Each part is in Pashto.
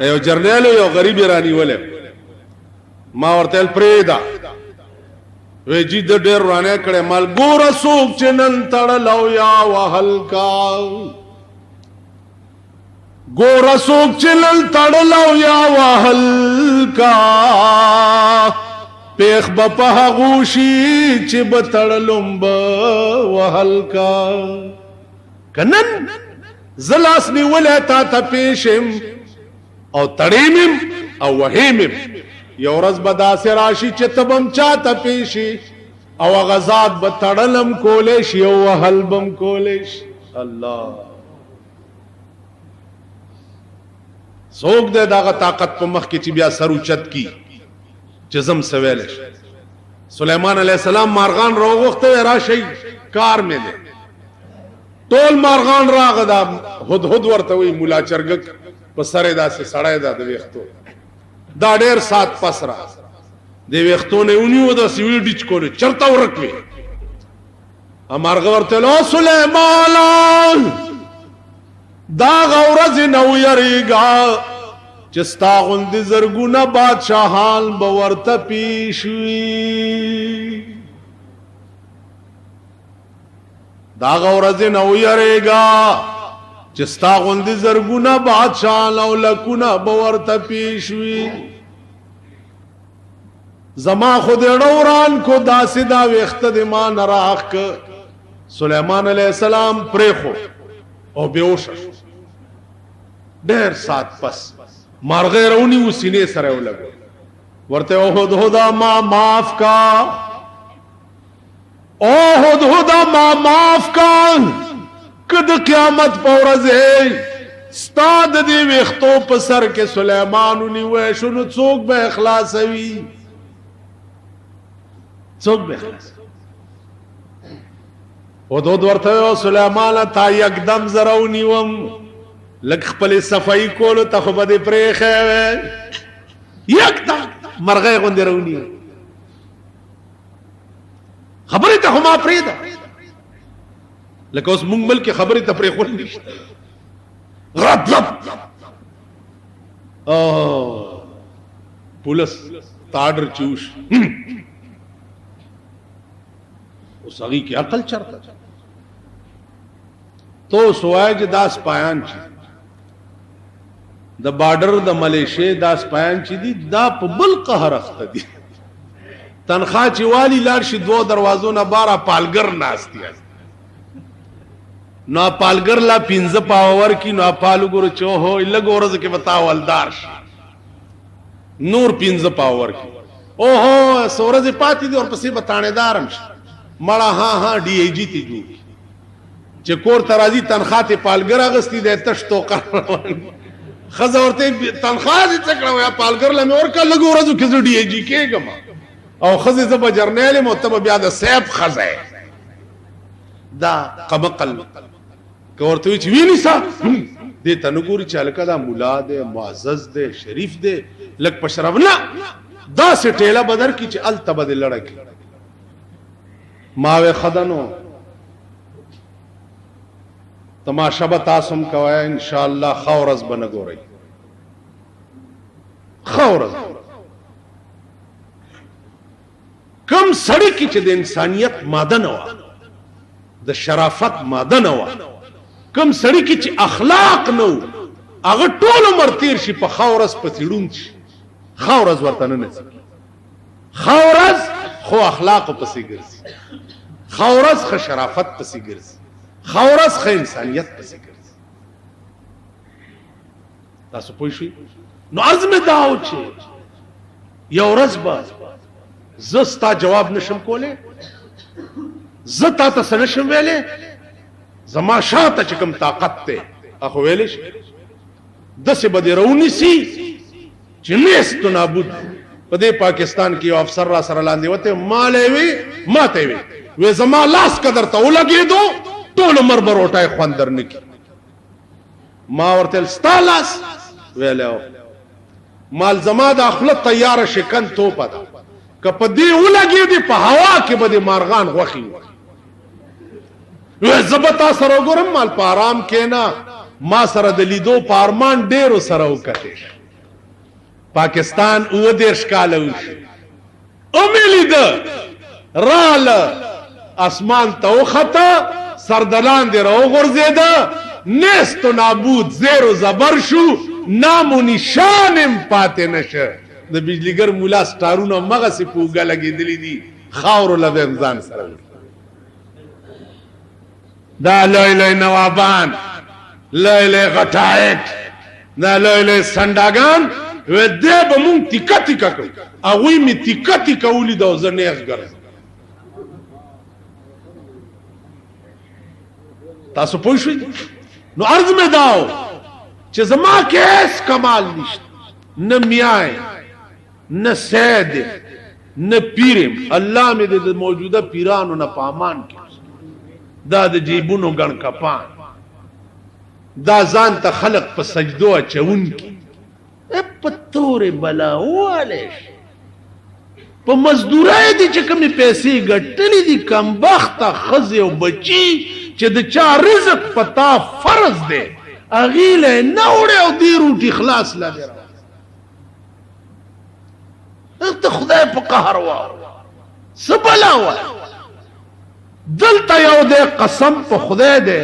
یو جرنیلو یو غریب رانیولې ما ورته پریدا وی جی د ډېر رانه کړه مال ګور سوق چنن تړلو یا وهل کا ګور سوق چنن تړلو یا وهل کا پیخ بپه غوشي چې بتړلم وهل کا کنن زلاس نیولې تا ته پیشم او تړیمم او وهیمم یو ورځ به داسې راشي چې تبم چاته پیشي او غزاد به تړلم کولی شي او وهل بم کولی شي الله څوک دی دغه طاقت په مخ کې چې بیا سر اوچت کی چې زم سویلی شي سلیمان علیه السلام مارغان راوغوښته راشئ کار مې دی ټول مارغان راغه دا هدهد ورته وایي ملا چرګک په سر یې داسې سړی دا د ویښتو دا ډېر سات پس را د ویښتو نه ونیو داسې ویې ډیچ کولې چېرته ورک وې مارغه ورته ویل او سلیمان دا هغه ورځې نه ویرېږه چې ستا غوندې زرګونه بادشاهان به ورته پیش وي دا هغه ورځې نه ویرېږه چې ستا غوندې زرګونه بادشاهان او لکونه به ورته پیش وي زما خو دې ډوران کو داسې دا ویښته د ما نه رااخ که سلیمان علیه السلام پرېښو او بېهوشه ډېر سات پس مارغه یې راونیو سینې سره یې ولګول ورته او هدهده ما معاف کا او هدهده ما معاف کا که د قیامت په ورځ ستا د دې ویښتو په سر کې سلیمان ونیوی شو نو څوک به اخلاصوي څوک به اخلاصوي هدهد ورته ویل سلیمانه تا یکدم زه راونیوم لږ خپلې صفایي کولو ته خو به دې پرېښی وی یکدم مرغۍ غوندې راونیوم خبرې ته خو ما پرېږده لکه اوس مونږ ملک خبرې ته پرېښول نشته غضب پولیس ته آرډر چې وشي اوس هغې کې عقل چېرته تو اوس ووایه چې دا سپایان چې د بارډر د ملیشې دا سپایان چې دي دا په بل قهر اخته دي تنخوا چې والي لاړ شي دوه دروازو نه باره پالګر ناست دي نو پالګر لا 15 پاور کی نو پالو ګورو چوهو لګ ورځ کې بتا ولدار شي نور 15 پاور کی اوهو سورج پاتې دي اور پسې بتانے دارم شي مړه ها ډي ای جی تی جو چې کور ترازی تنخواه ته پالګر اغستی د تش توقع خزه ورته تنخواه دې څکړه یا پالګر لمه اور کا لګ ورځ کې ډي ای جی کېګم او خزه زب جرنیل متب بیا د سیب خزه دا قمقل کورته وی چې ویني سا دې تنګوري چالکا دا مولا دې معزز دې شریف دې لک پشرب نه دا سټیلا بدر کی چې ال تبد لړکی ماوه خدانو تماشا به تاسم کوي ان شاء الله خورز بنګوري خورز کم سړی کی چې د انسانیت ماده نه و د شرافت ماده نه و کم سړی کی چې اخلاق نو هغه ټول عمر تیر شي په خورز پسیډون شي خورز ورته نه نسی خورز خو اخلاق پسې ګرځي خورز خو شرافت پسې ګرځي خورز خو انسانیت پسې ګرځي تاسو پوه شئ نو عزم داو چې یو ورځ به زستا جواب نشم کوله زتا ته سنشم ویلې زما شاته چې کوم طاقت ته اخو ویلې شي دسه بده رونی سي چې نست نابود په دې پاکستان کې یو افسر را سره لاندې وته مالې وی ماته وی زما لاس قدر ته ولګېدو ټول عمر بروټای خوندر نکی ما ورته ستالاس ویلو مال زما د خپل تیار شکن تو پدا که په دې ولګېدې په هوا کې به مارغان غوخي وی زبتا سره ګورم مال په آرام کې نه ما سره د لیدو په ارمان ډېرو سره وکړې پاکستان 30 کاله وشو امید رال اسمان ته وخته سردلان دی راو غرزیده نیست و نابود زیر و زبر شو نام و نشانم پاته نشه د بجلیګر مولا سټارونه مغه سي پوګه لګېدلی دي خاور له امزان سره دا لوی نوابان لوی غټایک دا لوی سنداګان و دې به مونږ تیکا تیکا کوي هغوی می تیکا تیکا ولید او زه نیغ ګرځم تاسو پوه شئ نو عرض مې داو چې زما کې هیڅ کمال نشته نه میای نه سید نه پیرم الله مې د موجوده پیرانو نه پامان کې دا د جیبونو ګڼ کپان دا ځان ته خلق په سجدو اچون کې په تورې بلا والی په مزدورۍ دي چې کومې پیسې ګټلې دي کمبخته ښځې او بچي چې د چا رزق په تا فرض دی هغې له یې نه وړې او دې روټي خلاص لا دی ته خدای په قهر واوره څه بلا وایه دلته یو دی قسم په خدای دی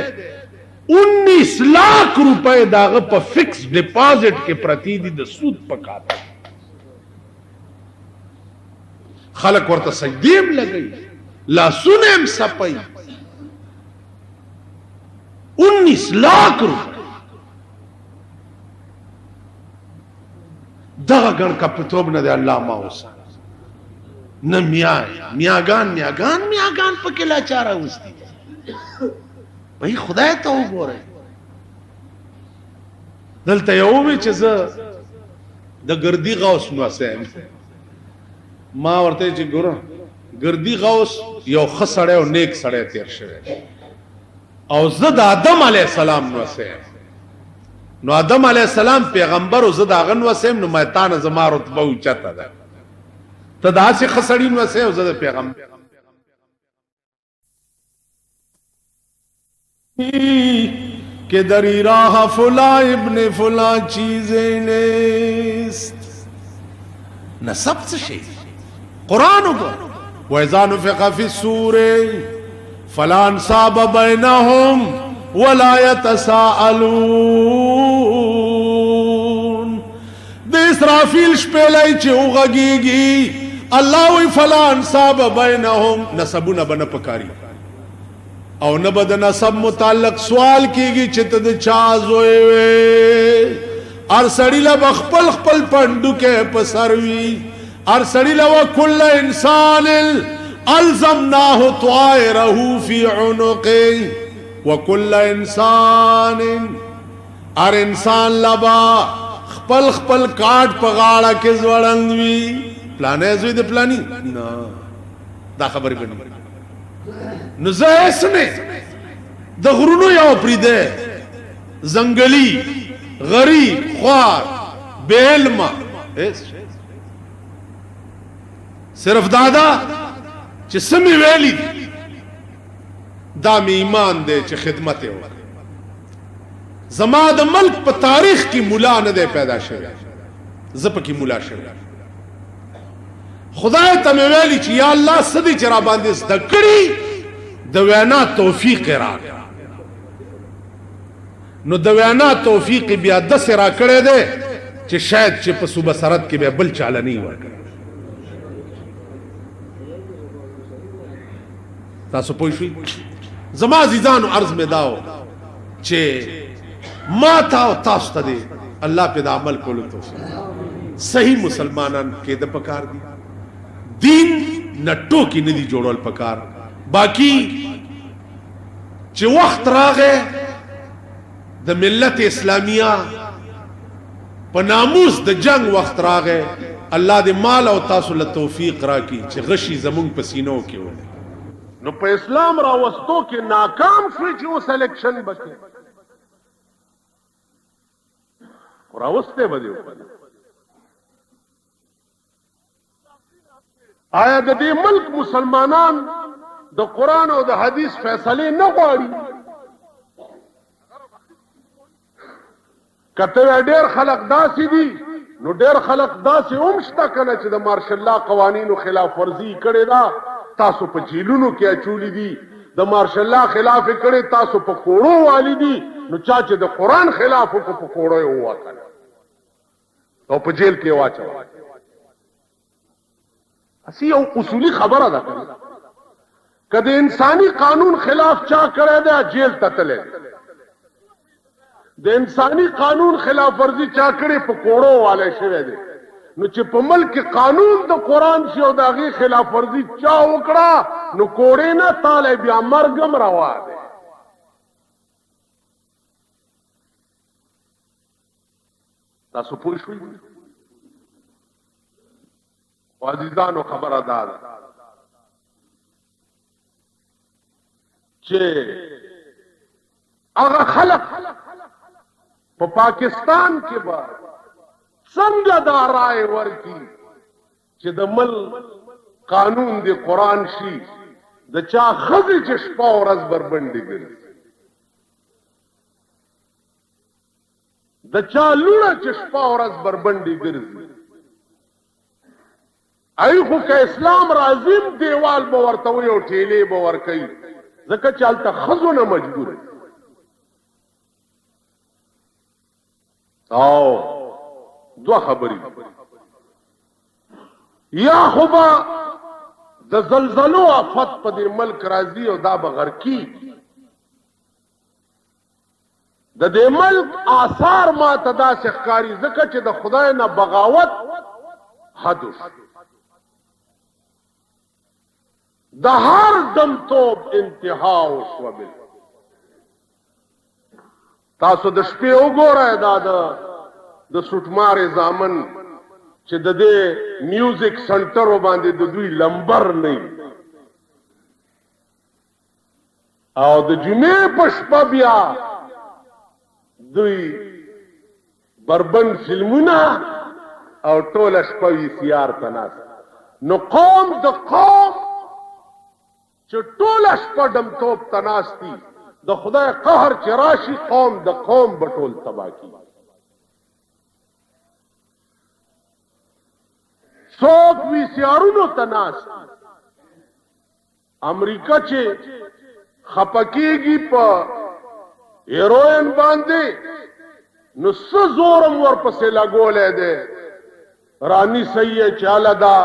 19 लाख रुपए داغه په فکس ډیپازټ کې پرتی دي د سود په کاته خلک ورته سجدیم لګي لاسونه هم سپي 19 लाख روپے دغه ګڼ کپتوب نه دی الله ما اوسه نه میاګان پکې لا چاره وستي بھئی خدای ته وګورئ دلته یو وی چې زه د ګردی غوث نوسم ما ورته چې ګوره ګردی غوث یو ښه سړی او نیک سړی تیر شوی او زه د آدم علیه السلام نوسم نو آدم علیه السلام پیغمبر او زه د هغه نوسم نو ما تا نه زما رتبه اوچته ده ته داسې ښه سړي نوسې او زه د پیغمبر کہ دری راہ فلا ابن فلا چیزیں نیست نسب سے شئی قرآن کو وَإِذَا نُفِخَ فِي الصُّورِ فَلَا أَنْسَابَ بَيْنَهُمْ وَلَا يَتَسَاءَلُونَ د اسرافیل شپیلای چې وغږیږي الله وی فلا انصاب بینهم نسبونه بنه پکاري او نه بد نسب متعلق سوال کیږي چې ته د چا زوی وې ار سړی له خپل خپل پندو کې پسروي ار سړی له کل انسان الزمناه طائره في عنقه وكل انسان ار انسان لبا خپل خپل کاټ په غاړه کې زوړندوي پلانې زوی د پلانی نه دا خبرې بنه نو زه اسنه د غرونو یو پریده زنګلی غریب خوار بیلما صرف دادا چې سمې ویلي دا می ایمان دی چې خدمت یې وکړي زما د ملک په تاریخ کې مولا نه دی پیدا شوی زه پکې مولا شوی خدای ته مې ویلي چې یا الله څه دې چې را باندې زده کړي د وینا توفیق راکړه نو د وینا توفیق بیا داسې را کړی دی چې شاید چې په صوبه سرحد کې بیا بل چاله نه ورکړي تاسو پوه شئ زما عزیزانو عرض مې داو چې ما تا او تاسو ته دی الله په د عمل کولو توفیق صحیح مسلمانان کې د پکار دي دین نټو کې نه دي جوړول پکار باقی چې وخت راغې د ملت اسلامیه په ناموس د جنگ وخت راغې الله دې مال او تاسو له توفیق راکړي چې غشي زمونږ په سینو کې ولې نو په اسلام راوستو کې ناکام شوي چې اوس الیکشن بکې راوسته به دی آیا د دې ملک مسلمانان د قرآن او د حدیث فیصله نه غواړي کته ډېر خلق داسې دي نو ډېر خلک داسې هم شته که نه چې د مارشل لا قوانینو خلاف ورزي کړې ده، تاسو په جیلونو کې اچولي دي. د مارشل لا خلاف یې کړې، تاسو په کوړو والي دي. نو چا چې د قرآن خلاف وکړو په کوړو یې ووتل او په جیل کې یې واچوه. اسی یو اصولي خبره ده که د انساني قانون خلاف چا کړی دی جیل ته تللی، د انساني قانون خلاف ورزي چا کړی په کوړو والی شوی دی. نو چې په ملک قانون د قرآن شي او د هغې خلاف ورزي چا وکړه نو کوړې نه تالی بیا مرګ هم روا دی. تاسو پوه شوئ؟ عزیزانو خبره دا ده چې هغه خلق په پاکستان کې به څنګه دا رائے ورکي چې د ملک قانون د قرآن شي، د چا ښځې چې شپه ورځ بربنډې ګرځي، د چا لوڼه چې شپه ورځ بربنډې ګرځي. ای خو که اسلام راځیم دیوال به ورته وي او ټیلې به ورکوي، ځکه چې هلته ښځو نه مجبور دي. او دوه خبرې، یا خو به د زلزلو آفت په دې ملک راځي او دا به غرقي. د دې ملک آثار ما ته داسې ښکاري ځکه چې د خدای نه بغاوت حد شو. د هر دمتوب انتها وشوه. تاسو د شپې وګورئ دا د سوټمارې زامن چې د دې میوزیک سنټرو باندې د دوی لمبر نه او د جمعې په شپه بیا دوی بربند فلمونه او ټوله شپه وي سیار ته ناست. نو قوم د قوم چې ټوله شپه ډمتوب ته ناست دي، د خدای قهر چې راشي قوم د قوم به ټول تباه کیږي. څوک وي سیارونو ته ناست. امریکا چې خفه کېږي په هیروین باندې نو څه زورم ورپسې لګولی دی، رانی صحیح چې هله دا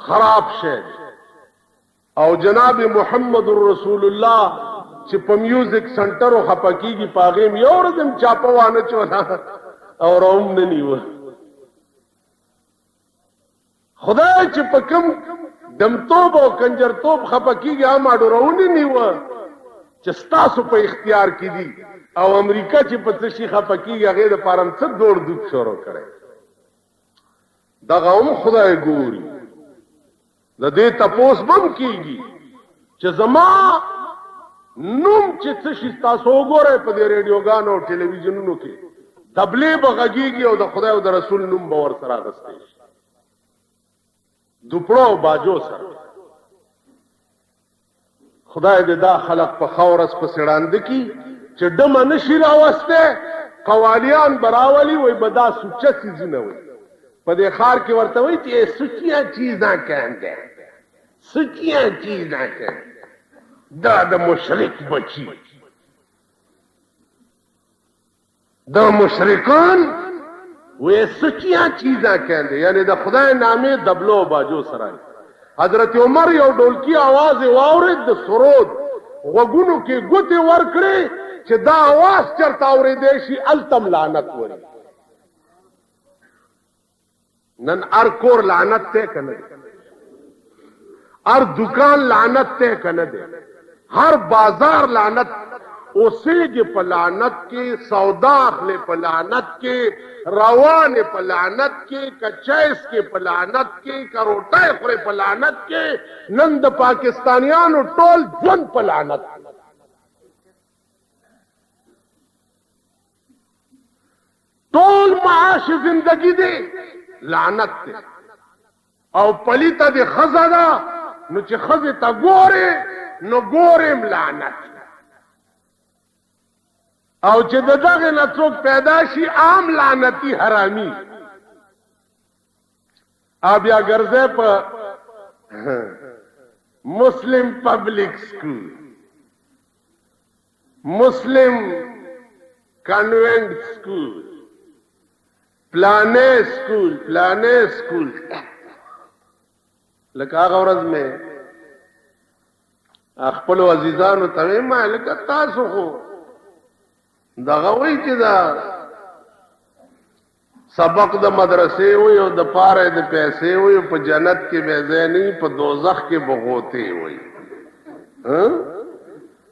خراب شی. او جناب محمد رسول الله چې په میوزیک سنټرو خفه کېږي په هغې م یو ورځ هم چاپه وانه چوله او راهم نه نیوه. خدای چې په کوم دمتوب او کنجرتوب خفه کېږي هم اډورونه نیوه چې ستاسو په اختیار کې دي. او امریکا چې په څه شي خفه کېږي هغې دپاره هم څه دوړ دوب شروع کړی. دغه هم خدای ګوري. د دې تپوس بم کېږي چې زما نوم چې څه شي تاسو وګورئ په دې ریډیوګانو او ټلویزیونونو کې تبلیغ به غږېږي او د خدای او د رسول نوم به ورسره اخیستی شي دوپړو او باجو سره. خدای دې دا خلق په خاورس پسې ړانده کي چې ډمه نشي راوستی. قوالیان به راولي وایي به دا سوچه څیزونه وي. په دې ښار کې ورته وایي چې سوچیاں چیزاں کہندے سوچیاں چیزاں کہندے. دا د مشرک بچی، دا مشرکان وی سوچیاں چیزاں کہندے یعنی د خدای نامے دبلو باجو سرائی. حضرت عمر یو ډولکی आवाज واورید د سرود غوګونو کې ګوتې ورکړې چې دا आवाज چرته اورېدی شي التم لعنت وری. نن ار کور لعنت ته کنه دی، ار دکان لعنت ته کنه دی، ہر بازار لعنت. اوسېږي په لعنت کې، سودا اخلي په لعنت کې، روان په لعنت کې، کچایس کې په لعنت کې، کروټای خوري په لعنت کې. نن د پاکستانیانو ټول ژوند په لعنت. ټول معاش زندگی دی لعنت دی. او پلیته دی ښځه ده نو چې ښځې ته ګورې نو ګورم لعنت. او چې د دغې نه څوک پیدا شي عام لعنتي حرامي بیا ګرځه په مسلم پبلک سکول، مسلم کانوینٹ سکول، پلانے سکول، پلانے سکول. لکه هغه ورځ مې خپلو عزیزانو ته وایم لکه تاسو خو دغه وایي چې دا سبق د مدرسې وي او د پاره د پیسې وي، په جنت کې به ځای نه وي، په دوزخ کې به غوتې وي.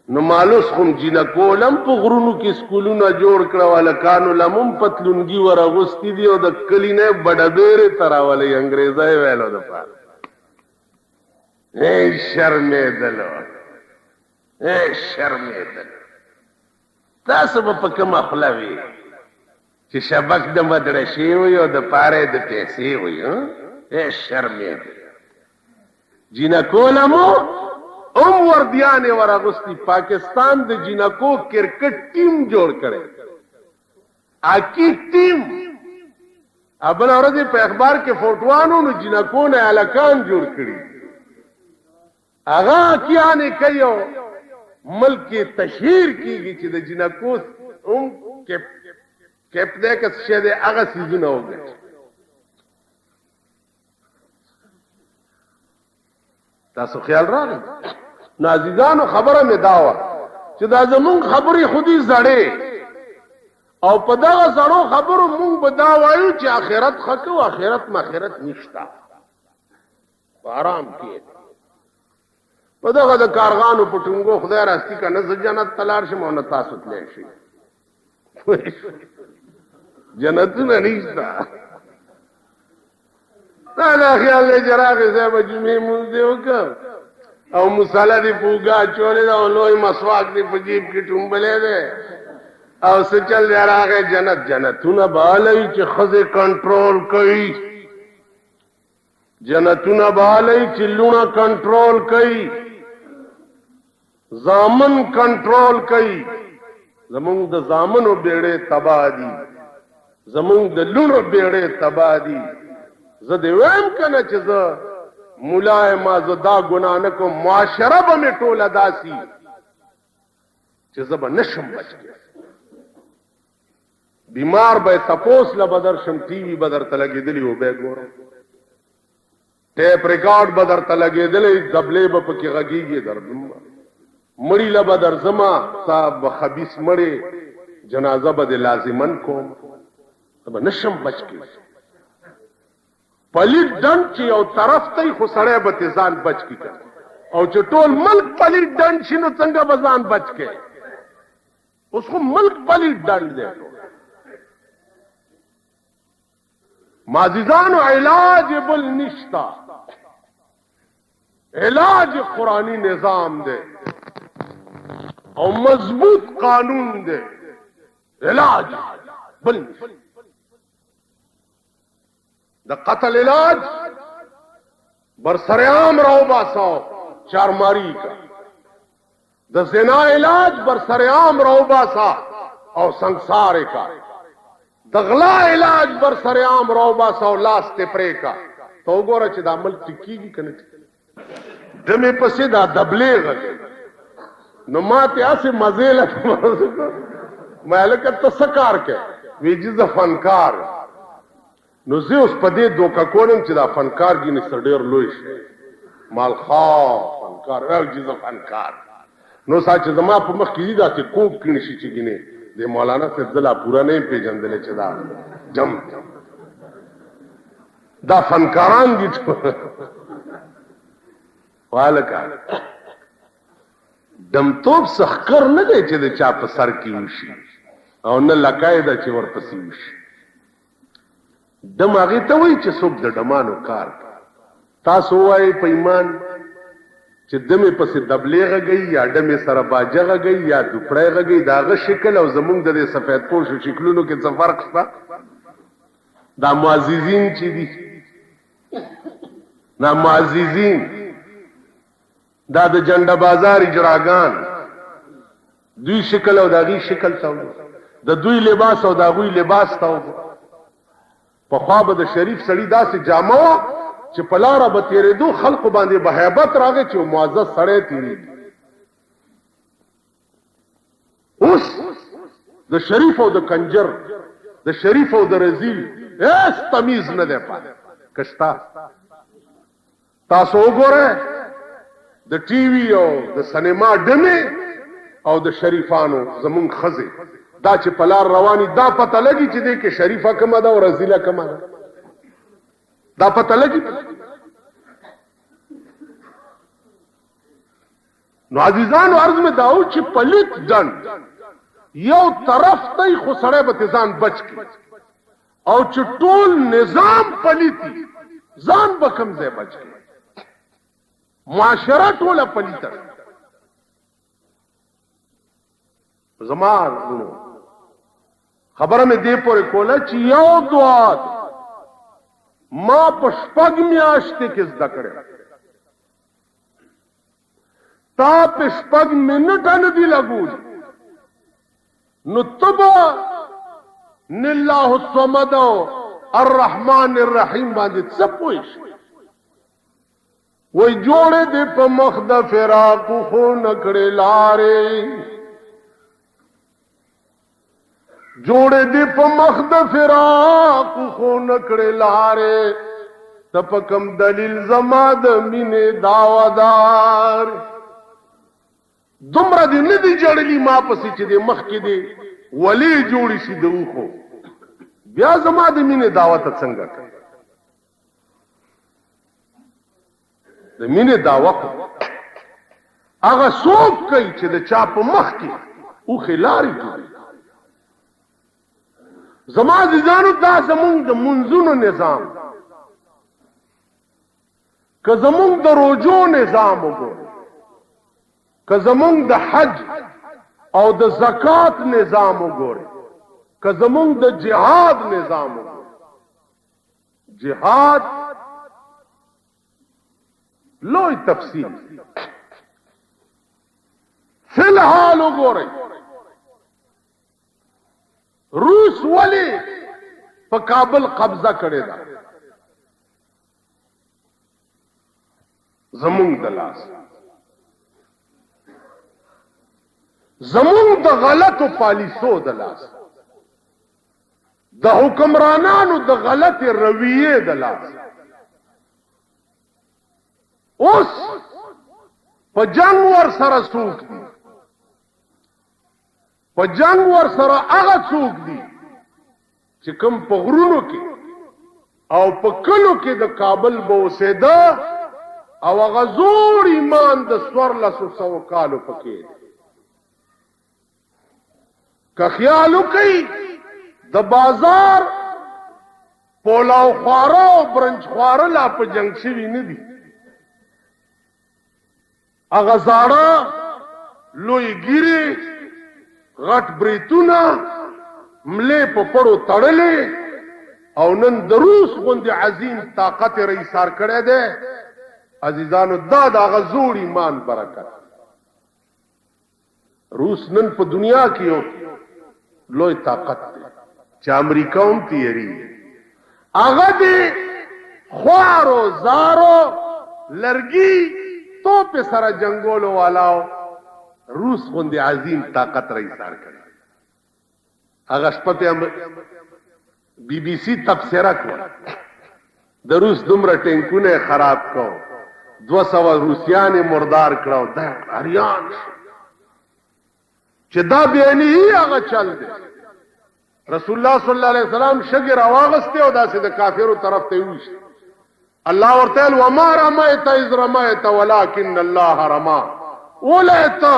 نو مالوس خم جینکو لم په غرونو کې سکولونه جوړ کړه، هلکانو لمم پتلونګي ور اغوستي دي او د کلي نه بډبېرې ته راولئ انګریزی ویلو دپاره. شرمېدلو شرمېدلو. تاسو به په کومه خوله وي چې شبک د مدرسې وي او د پاره د پیسې وي؟ شرمېدلو. جینکو لمو وردیانې ور اغوستي. پاکستان د جینکو کرکټ ټیم جوړ کړی، اکی ټیم. بله ورځ په اخبار کې فوټوانو نو جینکو نه هلکان جوړ کړي، هغه اکیانې کوي او ملک کې تشهیر کېږي چې د جینکو کیپ دی که څه شی دی هغه څیزونه وګټي. تاسو خیال راغی؟ نو عزیزانو خبره مې دا وه چې دا زمونږ خبرې خودي زړې او په دغه زړو خبرو مونږ به دا وایو چې آخرت ښه کوو، آخرت ماخرت نشته، په آرام کې. په دغه د کارغانو په ټونګو خدای راستي که نه زه جنت ته لاړ شم او نه تاسو تلی شئ. جنتونه نشته. دا خیال دی چې راغې صاحب جمعې مونځ دی وکړ او مساله دی په اوږه اچولې ده او لوی مسواک دی په جیب کې ټومبلی دی او څه چل دی راغی جنت. جنتونه به هلوي چې ښځې کنټرول کوي، جنتونه به هلوي چې لوڼه کنټرول کوي، زامن کنټرول کوي. زمونږ د زامنو بیړې تباه دي، زمونږ د لوڼو بیړې تباه دي. زه دې وایم که نه چې زه مولا یم، زه دا ګناه نه کوم، معاشره به مې ټوله داسي چې زه به نشم بچ کېدی. بیمار به تپوس له به درشم، ټي وي به درته لګېدلي و به ګورم، ټیپ ریکارډ به درته لګېدلی، دبلې به پکې غږېږي درځم، مړي له به درځمه، صاحب به خبیث مړې جنازه به دې لازمن کوم، زه به نشم بچ کېدی. پلیت ډنډ چې یو طرف ته خو سړی به تې ځان بچ کړي، او چې ټول ملک پلیت ډنډ شي نو څنګه به ځان بچ کړي؟ اوس خو ملک پلیت ډنډ دی. معززانو علاج بل نشتا، علاج قرآنی نظام دے او مضبوط قانون دے، علاج بل نشتا. دا قتل علاج برسریام راو باساو چارماری کا، دا زنا علاج برسریام راو باسا او سنگسارے کا، دغلا علاج برسریام راو باسا او لاس تپرے کا. تو گورا چې دا عمل ټکیږي کنه دمه پسې دا دبلیغ نو ماته اسه مزه لته مالک تسکار کې ویجه ز فنکار. نو زه اوس په دې دوکه کولم چې دا فنکار ګینه سر ډیر لوی شي، مالخا فنکار او جزه فنکار. نو ساچ زما په مخ کې دا چې کوب کړي شي چې ګینه د مولانا صاحب دلا پورا نه پیژندل چې دا جم دا فنکاران دي والکا دمتوب سخکر نه دی چې د چا په سر کې وشي او نه لکای دا چې ورپسې وشي. دم هغې ته وایي چې څوک د ډمانو کار. تاسو وایئ په ایمان چې دمې پسې دبلې غږی یا ډمې سره باجه غږی یا دوپړی غږی، د هغه شکل او زمونږ د دې سفید پوشو شکلونو کې څه فرق شته؟ دا معززین چې دي، دا معززین، دا د جنډه بازار اجراګان، دوی شکل او د هغې شکل ته د دوی لباس او د هغوی لباس ته پخوا به د شریف سړي داسې جامه وه چې په لاره به تېرېدو خلقو باندې به هیبت راغی چې معزز سړی تېرېږي. اوس د شریف او د کنجر، د شریف او د رزیل هیڅ تمیز نه دی پاتې. کشتا تاسو وګورئ د ټي وي او د سینما ډمې او د شریفانو زمونږ ښځې دا چې په لار رواني دا پته لګي چې دی کې شریفه کومه ده او رزیله کومه ده، دا پته لګي. نو عزیزانو عرض میں داو چې پلیت ډن یو طرف ته خو سړی به ځان بچ کړي او چې ټول نظام پلیتی ځان به کوم ځای بچ کړي. معاشره ټوله پلیته. زما خبره مې دې پورې کوله چې یو دعا ما په شپږ میاشتې کې زده کړې، تا په شپږ منټه نه دي لګولي، نو تبا نالله الصمد الرحمن الرحیم باندې څه پوه شي. وای جوړې دې په مخ د فراق خو نکړې لارې، جوړې دې په مخ د فراق خو نکړې لارې، ته په کوم دلیل زما د مینې داوادار. دومره دې نه دي جړلي ما پسې چې دې مخ کې دې ولې جوړې شي د اوښو، بیا زما د مینې دعوت څنګه کوي؟ د مینې دعوت هغه څوک کوي چې د چا په مخ کې اوښې لارې جوړي. زما عزیزانو دا زمونږ د منځونو نظام، که زمونږ د روجو نظام وګورو، که زمونږ د حج او د زکات نظام وګورو، که زمونږ د جهاد نظام وګورو. جهاد لوی تفصیل فی الحال وګورئ روس ولی په کابل قبضه کړی ده، زمونږ د لاس، زمونږ د غلطو پالیسو د لاس، د حکمرانانو د غلط رویې د لاس. اوس په جنگ ور سره څوک دي؟ په جنگ ور سره هغه څوک دي چې کوم په غرونو کې او په کلو کې د کابل به اوسېده او هغه زوړ ایمان د 1400 کالو پکې. که خیال وکړئ د بازار پولاو خواره او برنج خواره لا په جنگ شوي نه دي. هغه زاړه لوی ګیرې غټ بریتونه ملې په پړو تړلې او نن د روس غوندې عظیم طاقت یې ایثار کړی دی. عزیزانو دا د هغه زوړ ایمان برکت. روس نن په دنیا کې یو لوی طاقت دی چې امریکا هم تیریږي. هغه دی خوارو زارو لرګي توپ سره جنگولو والاو روس غوندې عظیم طاقت را ایثار کړی. هغه شپه په بی بی سی تبصره کوله د روس دومره ټینکونه خراب کو، 200 روسیان مردار کړو، دا اریان چې دا بیانی هغه چل دی. رسول الله صلی الله علیه وسلم شګ راواغسته او داسې د کافرو طرف ته وښ. الله ورته وما رميت اذ رميت ولكن الله رمى. ولته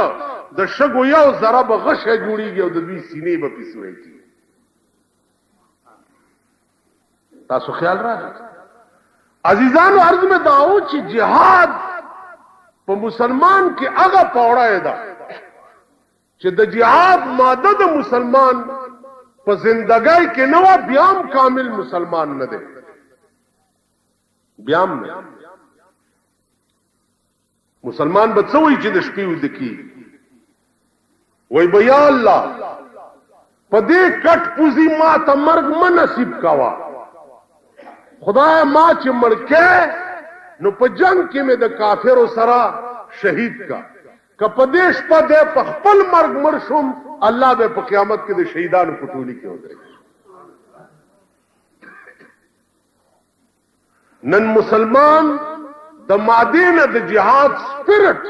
د شګو یو ضرب غشه جوړیږي او د دوی سینې به پیسوي کی. تاسو خیال راځي عزیزانو عرض میں داو چې جهاد په مسلمان کې هغه پوره ده چې د جهاد ماده د مسلمان په زندګۍ کې نو بیا هم کامل مسلمان نه دی. بیا هم مسلمان به څه وایي چې د شپې ویده کېږي، وای به یا الله په دې کټ پوزي ما ته مرګ مه نصیب کوه خدای ما چې مړکې نو په جنگ کې مې د کافرو سره شهید کا که په دې شپه دی په خپل مرګ مړ شوم الله به په قیامت کې د شهیدانو په ټولي کې ودرېږي. نن مسلمان د مادې نه د جهاد سپیرټ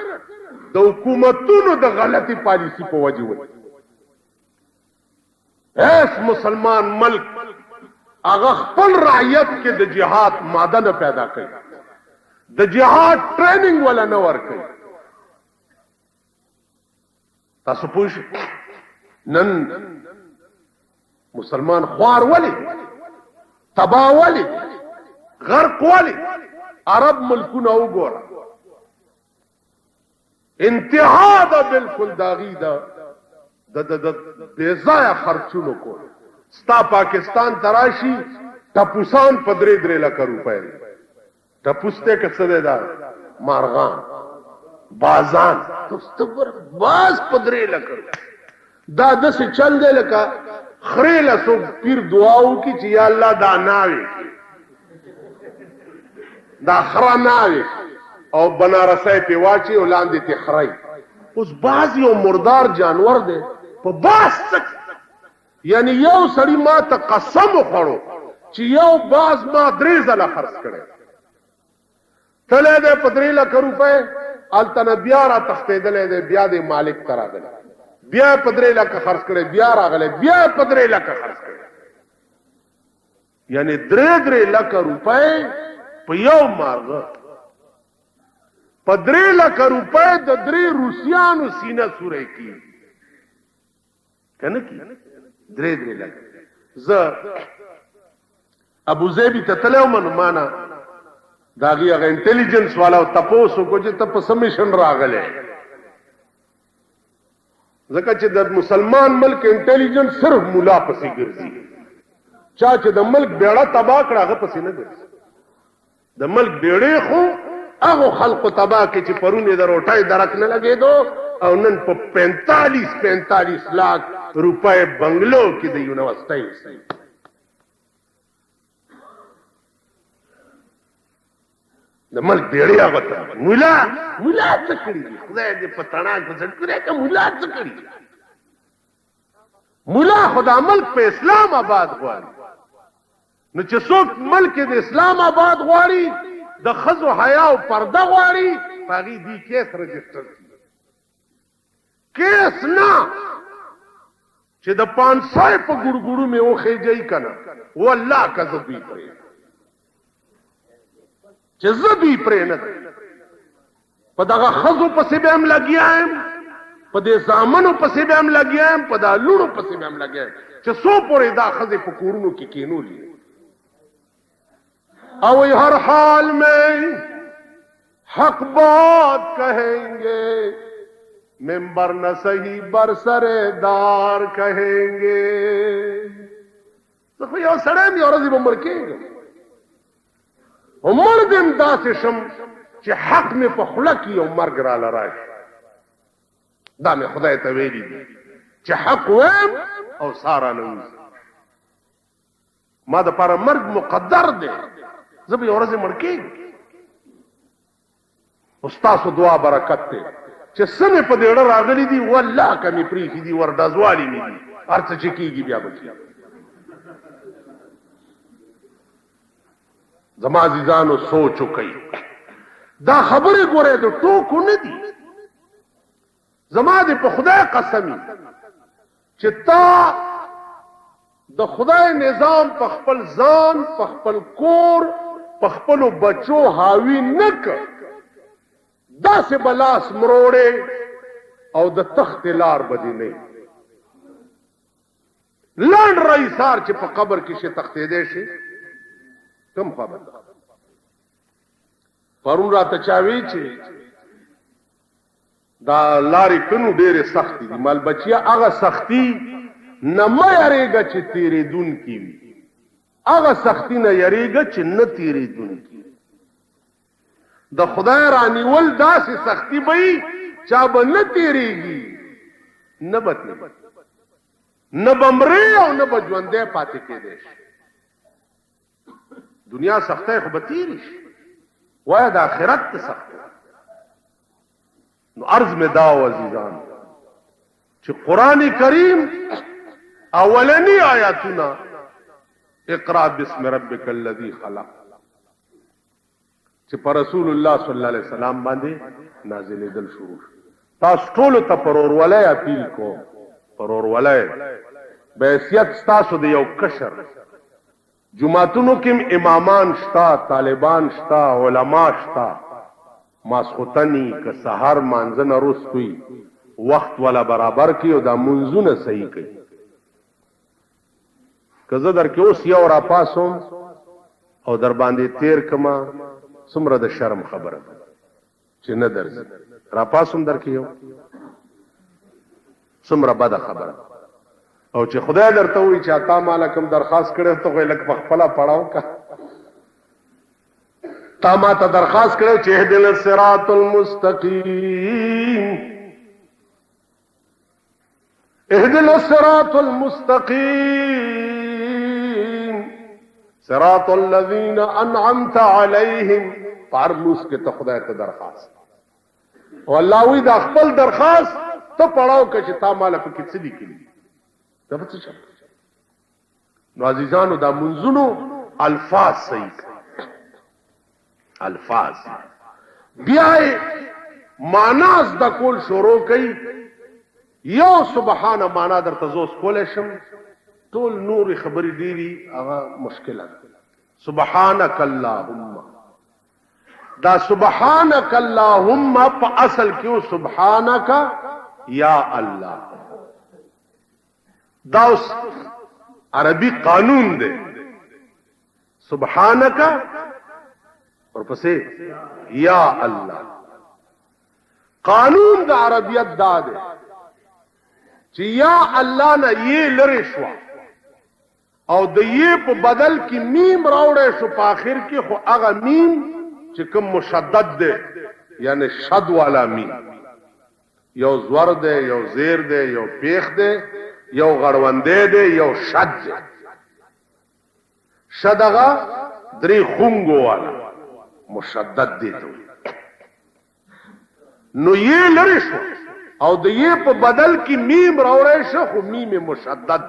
د حکومتونو د غلطي پالیسی په وجه وي. ایس مسلمان ملک هغه خپل رعیت کې د جهاد ماده نه پیدا کوي، د جهاد ټریننګ ولا نه ورکوي. تاسو پوه شئ نن مسلمان خوار ولی، تباه ولی، غرق ولی؟ عرب ملکونه وګوره انتها ده بالکل داغي ده د بې ځایه خرچونو کول. ستا پاکستان تراشي ټپوسان په 3 لکه روپۍ ټپوس ته که څه دی دا مارغان بازان باز په 3 لکه دا داسې چل دی لکه خرې له څوک پیر دعا وکړي چې یا الله دا ناوې دا خره ناوې او بنارسی پې واچي او لاندې تې خرئ. اوس باز یو مردار جانور دی په باز څه یعنی یو سړي ما ته قسم وخوړو چې یو باز ما 3 ځله خرڅ کړی تلی دی په 3 لکه روپۍ هلته نه بیا را تښتېدلی دی بیا دی مالک ته راغلی بیا په 3 لکه خرڅ کړی بیا راغلی بیا په 3 لکه خرڅ کړی یعنی 3 لکه روپۍ په یو مارغه په 3 لکه روپۍ د 3 روسیانو سینه سوری کېږي که نه کېږي 3 لکه. زه ابوظبي ته تللی وم نو ما نه د هغې هغه انټلیجنس والا تپوس وکړو چې ته په څه میشن راغلی ځکه چې د مسلمان ملک انټلیجنس صرف ملا پسې ګرځي. چا چې د ملک بیړه تباه کړه هغه پسې نه ګرځي. د ملک بیړې خو هغو خلقو تباه کړي چې پرون یې د روټۍ درک نه لګېدو او نن په 45 لاک روپۍ بنګلو کې د یونیورسټۍ د ملک بیړې هغه ته ملا څه کړي دي خدای دې په تڼاک په څټ کړی که ملا څه کړي دي. ملا خو دا ملک په اسلام آباد غواړي نو چې څوک ملک د اسلام آباد غواړي د ښځو حیا او پرده غواړي په هغې دې کیس رجسټر کړي کیس نه چې د 500 په ګوړګوړو مې وخېجئ که نه والله که زه دوی پرې چې زه دوی پرې نه په دغه ښځو پسې به هم لګیا یم په دې زامنو پسې به هم لګیا یم په دا لوڼو پسې به هم لګیا یم چې څو پورې دا ښځې په کورونو کې کېنولي او ہر حال میں حق بات کہیں گے ممبر نہ صحیح برسر دار کہیں گے. خو یو سړی مې ورځې به مړ کېږم او مړ دم داسې شم چې حق مې په خوله کې یو مرګ راله راشي. دا مې خدای ته ویلي دي چې حق وایم او ساره نه وځي. ما دپاره مرګ مقدر دی زه به یو ورځې مړ کېږم. خو ستاسو دعا برکت دی چې څه مې په دې اړه راغلي دي والله که مې پرېښي دي ورډزوالي مې دي هر څه چې کېږي بیا به کېږي. زما عزیزانو سوچ وکئ دا خبرې ګورئ د ټوکو نه دي. زما دې په خدای قسمي چې تا د خدای نظام په خپل ځان په خپل کور په خپلو بچو حاوي نه کړ داسې به لاس مروړې او د تختې لار به دې نه لنډ رئیسار چې په قبر کې شي تختېدی شي کم خبر ده. پرون راته چا وی چې دا لارې کنو ډېرې سختې دي مال بچیا هغه سختي نه مه یریږه چې تېرېدونکي وي هغه سختي نه یریږه چې نه تېرېدونکي. د خدای رانیول داسې سختي به وي چا به نه تېرېږي نه به نه به مرې او نه به ژوندی پاتې کېدی شي. دنیا سختۍ خو به تېرې شي وایه د آخرت ته سختۍ نو عرض مې دا و عزیزان چې قرآن کریم اولنی آیاتونه اقرأ باسم ربک الذی خلق چې پر رسول الله صلی الله علیه وسلم باندې نازلېدل شروع تاسو ټولو ته پرورولۍ اپیل کوم پرورولۍ بحیثیت ستاسو د یو کشر جماعتونو کې امامان شتا طالبان شتا علما شتا ماسخوتنی که سحر مانځه نه وروستوي وخت ولا برابر کړي او دا منځونه صحیح کړي که زه در کې اوس یو راپاسوم او در باندې تیر کما څومره د شرم خبره ده چې نه درځي راپاسوم در کې یو څومره بده خبره او چې خدای درته وایي چې اتا مالا کوم درخواست کړی ته خو یې لږ په خپله پړاو که تا ما ته درخواست کړی چې اهدنا الصراط المستقیم اهدنا الصراط المستقیم صراط الذین انعمت علیہم پارلوس کې ته خدای ته درخواست او الله وی دا خپل درخواست ته پړاو که چې تا مالا پکې څه لیکلي دا به څه نو عزیزانو دا منځونو الفاظ صحیح الفاظ بیا معنا زده کول شروع کوي یو سبحانه معنا درته زوس کولی شم ټول نورې خبرې ډېرې هغه مشکله ده سبحانک اللهم دا سبحانک اللهم په اصل کې سبحانک یا الله دا اوس عربي قانون دی سبحانک ورپسې یا الله قانون د عربیت دا دی چې یا الله نه یې لرې شوه او د یې په بدل کې میم راوړی شو په آخر کې خو هغه میم چې کوم مشدد دی یعنی شد والا میم یو زور دی یو زیر دی یو پیخ دی یو غړوندی دی یو شد دی شد هغه درې خونګو والا مشدد دی ته نو یې لرې شو او د یې په بدل کې میم راوړی شو خو میم مشدد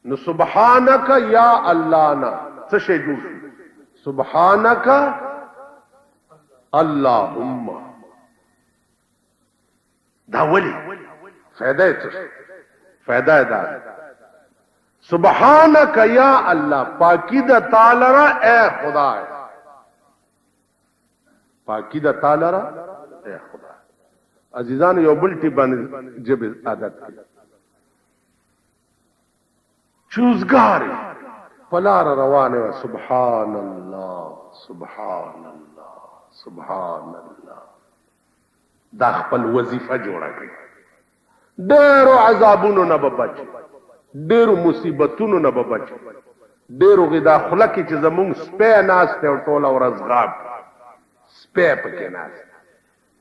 نو سبحانک یا الله نه څه شی جوړ شو سبحانک اللهم دا ولی فائدہ څه فائدہ دا سبحانک یا الله پاکی د تعالی را اے خدای پاکی د تعالی را اے خدای عزیزان یو بلټی باندې جب عادت کی چوزګاری پلار روانه سبحان الله سبحان الله سبحان الله دا خپل وظیفه جوړه کړي ډېرو عذابونو نه به بچ ډېرو مصیبتونو نه به بچ ډېرو غدا خوله کې چې زمونږ سپی ناست دی او ټوله ورځ غاب سپی پکې ناست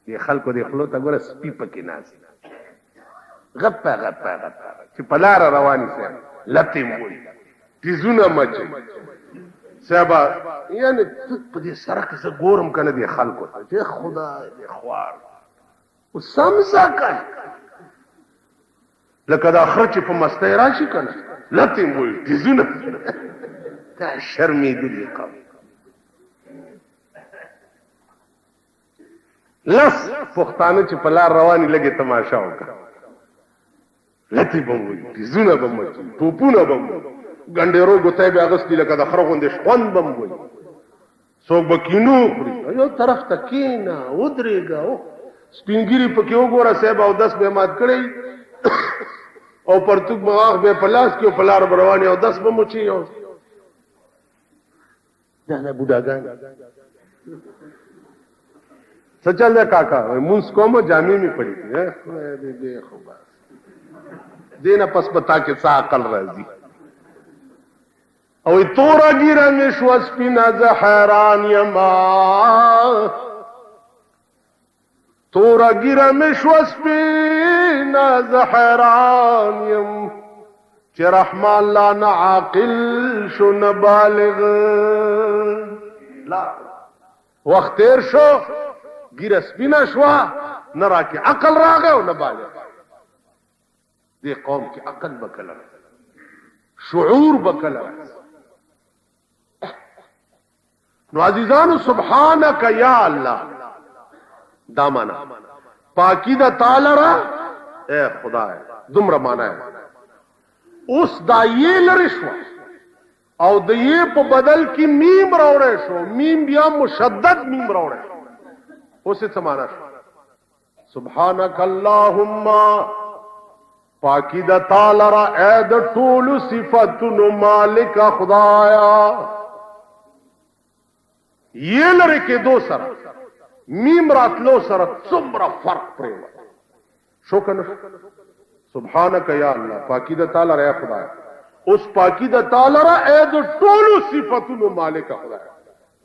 دې خلکو دې خولو ته ګوره سپي پکې ناست غپه غپه غپه چې په لاره رواني صاحب لتې موي تیزونه مچي صاحبه یعنې په دې سړک زه ګورم که نه دې خلکو ته چې خدای دې خوار سمزه کنه لکه دا خره چې په مستۍ راشي که نه لتې موي تیزونه دا شرمېدلي قوم لس پښتانه چې په لار رواني لږې تماشا وکړه لتې به م وي تیزونه به م وچي ټوپونه به م وي ګنډېرو ګوتی به اغوستي لکه د خره غوندې شخوند به م وي څوک به کینو خوري یو طرف ته کېنه ودرېږه سپین ګیري پکې وګوره صاحب اودس به یې مات کړی او پرتوک مغاغ به په لاس کې او په لار به روانې اودس به م وچي دا دا بوډاګان څه چل دی کاکا مونځ کوم جامې مې پړې دي خو بس دې نه پس به تا کې څه عقل راځي او توره ګیره مې شوه سپینه زه حیران یما توره ګیره مې شوه سپینه زه حیران یم چې رحمان لا نه عاقل شو نه بالغ لا وخت تیر شو ګیره سپینه شوه نه راکې عقل راغی او نه بالغ دې قوم کې عقل به کله شعور به کله نو عزیزانو سبحانک یا الله دا معنا پاکی دا تعالی را اے خدای دومره معنا ہے اوس دا یہ لري شو او د یہ په بدل کې میم راوړې شو میم بیا مشدد میم راوړې اوس څه معنا سبحانک اللهم پاکی دا تعالی را اے د ټول صفاتونو مالک خدایا یہ لري کې دو سره میم راتلو سره څومره فرق پرې شو کنه سبحانک یا الله پاکی د تعالی را خدای اوس پاکی د تعالی را اې د ټولو صفاتونو مالک خدای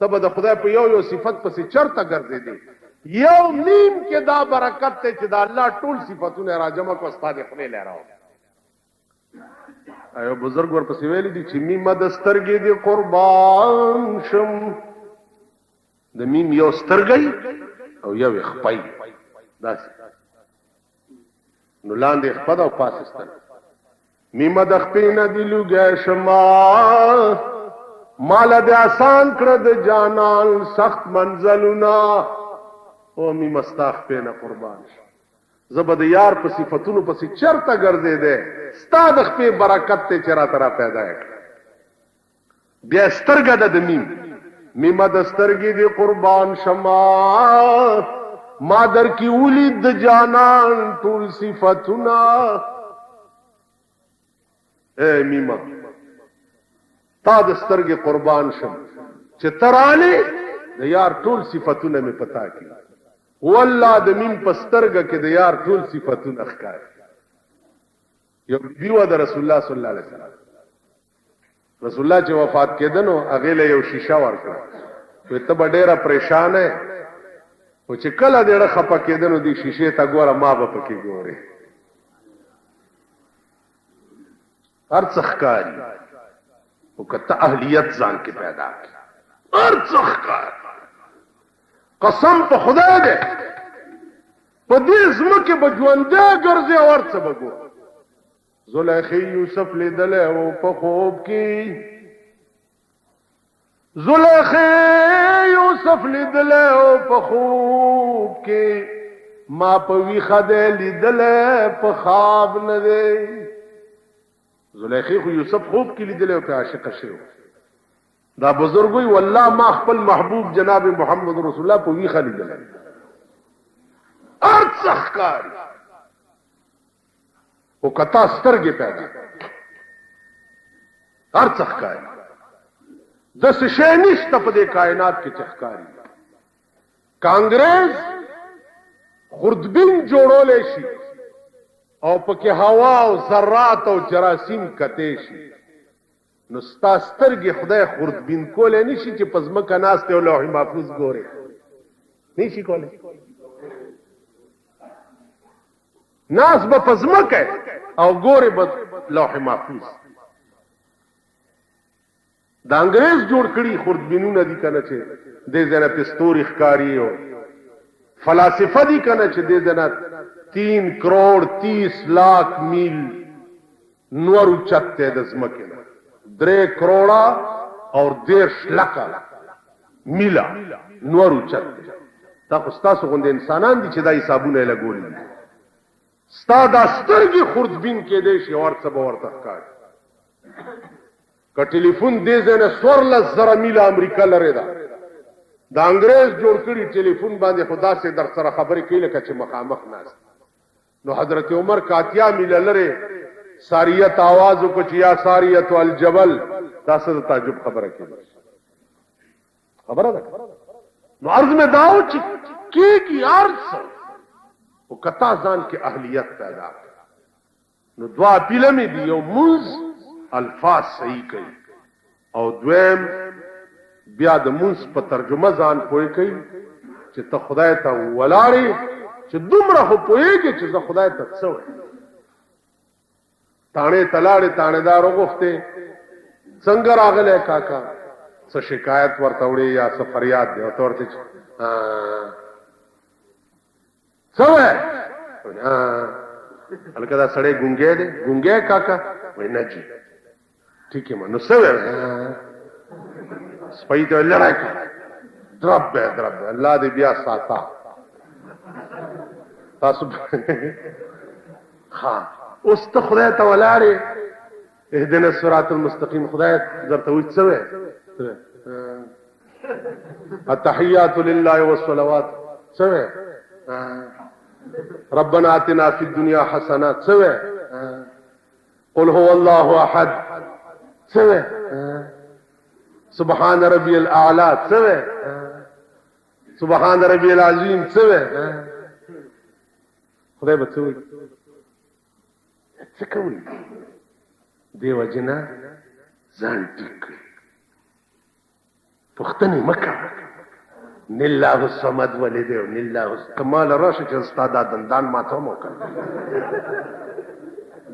تب د خدای په یو صفت پسې چرته ګرځې دي یو میم کې دا برکت ته چې دا الله ټول صفاتونه راجمع کو استاد خپل لراو ایو بزرګ ور پسې ویل دي چې میم د سترګې دی قربان شم د میم یو سترګي او یو خپای داسې نو لاندې خپد او پاسستان میم د خپې نه دی لوګه شما مال د آسان کړ د جانان سخت منزلونه او میم استاخ په نه قربان زبد یار په صفاتونو پسې چرته ګرځې ده ستا د خپې برکت ته چرته را پیدا کړ بیا سترګه د میم میم د سترګې دی قربان شما ما در کی ولید د جانان ټول صفاتنا اے میما تا د سترګې قربان شم چې تراله د یار ټول صفاتونه می پتا کی والله د میم پسترګه کې د یار ټول صفاتونه ښکار یو دیو د رسول الله صلی الله علیه وسلم رسول الله چې وفات کېدنو هغه له یو شیشه ورکړه په ته ډېره پریشان ہے او چې کله دې خپه کېدنو دی شیشه ته ګوره ما به پکې ګوري هر څه ښکاري او کته اهلیت ځان کې پیدا کړي هر څه ښکاري قسم په خدای دې په دې ځمکه به ژوندې ګرځي او هر څه به ګوري زلیخی یوسف لیدل او په خوب کې زلیخی یوسف لیدل او په خوب کې ما په وی خده لیدل په خواب نه دی زلیخی خو یوسف خوب کې لیدل او په عاشق شو دا بزرګ وی والله ما خپل محبوب جناب محمد رسول الله په وی خله لیدل ارڅ ښکار او کتا سترګې پیدا هر څه ښکاري د څه شی نشته په دې کائنات کې چې ښکاري کانګرس خردبین جوړولې شي او پکې هوا او ذرات او جراثیم کته شي نو ستا سترګې خدای خردبین کولې نشي چې پزمکه ناشته او لوح محفوظ ګوري نشي کولې ناس به پزمکه او ګوري به لوح محفوظ دا انګريز جوړ کړي خردبینونه دي کنه چې دې ځنه پستوري ښکاری او فلسفه دي کنه چې دې ځنه 3 کروڑ 30 لاکھ میل نور چته د زمکه 3 کروڑا اور 10 لک میلا نور چته تا خو تاسو غوند انسانان دي چې دا حسابونه لګولي ستا دا سترګې خردبین کې دې شي ورته به ورته ښکاري که ټلیفون دې ځنه 14,000 میل امریکا لري دا د انګريز جوړ کړي ټلیفون باندې خدا سے در سره خبرې کوي لکه چې مخامخ ناس نو حضرت عمر کاتیا میل لري ساریت आवाज کو چې یا ساریت الجبل تاسو ته تعجب خبره کوي خبره ده نو عرض میں داو چې کی عرض او کتا ځان کې اهلیت پیدا نو دعا پیلمې دی یو موز الفاظ صحیح کوي او دویم بیا د موز په ترجمه ځان پوي کوي چې ته خدای ته ولاړې چې دومره خو پويږي چې زه خدای ته څه تاڼې تلاړې تاڼېدار وغوښتې څنګه راغلی کاکا څه شکایت ورته وړي یا څه فریاد دی ورته ورته څه وایې هلکه دا سړی ګونګی دی ګونګی کاکا وایي نه جي ټیک یم نو څه وایې سپۍ ته لړی کړه درب دی درب دی الله دې بیا ساته تاسو ها اوس ته خدای ته ولاړې اهدنا الصراط المستقیم خدای درته وایي څه وایې التحیات لله والصلوات څه وایې ربنا آتنا في الدنيا حسنه څه وایې قل هو الله احد څه وایې سبحان ربي الاعلى څه وایې سبحان ربي العظیم څه وایې خدای به څه وایي څه کوي دې وجې نه ځان ټیک کړي پوښتنې مه کوه نه الله الصمد ولې دی او نه الله ته ماله راشه چې ستا دا دندان ماته هم وکړه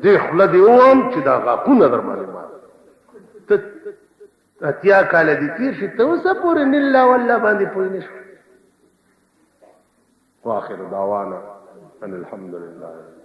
دې خوله دې ووایم چې دا غاښونه در باندې مات ته اتیا کاله دې تېر شي ته اوسه پورې نه الله والله باندې پوه نه شو واخر دعوانا ان الحمد لله